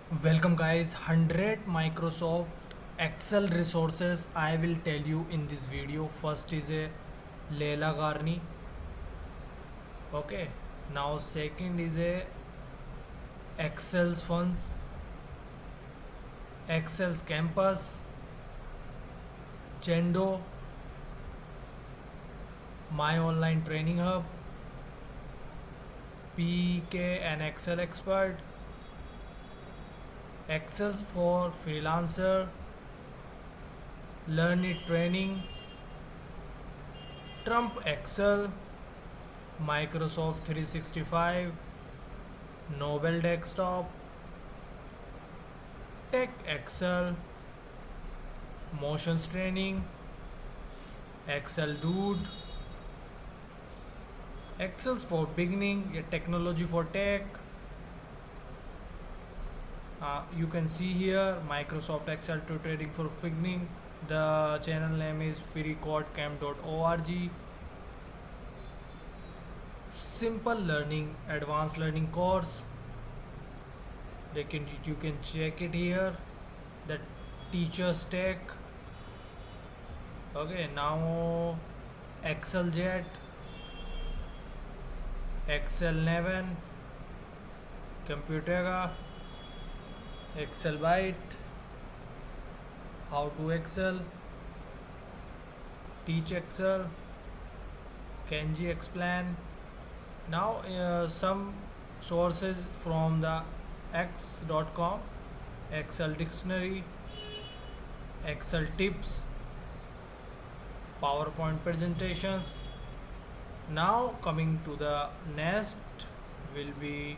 Welcome guys, 100 Microsoft Excel resources I will tell you in this video. First is a Leila Garni. Okay, now second is a Excel's funds, Excel's campus, Chendo, My Online Training Hub, PK and Excel Expert, Excel for Freelancer, Learn It Training, Trump Excel, Microsoft 365, Nobel Desktop, Tech Excel, Motions Training, Excel Dude, Excels for Beginning, a technology for tech. You can see here Microsoft Excel tutoring for beginning. The channel name is freecodecamp.org. Simple learning, advanced learning course. You can check it here. The teachers tech. Okay, now Excel Jet, Excel Neven, Computera, Excel Byte, How to Excel, Teach Excel, Kenji Explain. Now some sources from the x.com, Excel Dictionary, Excel Tips, PowerPoint presentations. Now coming to the next will be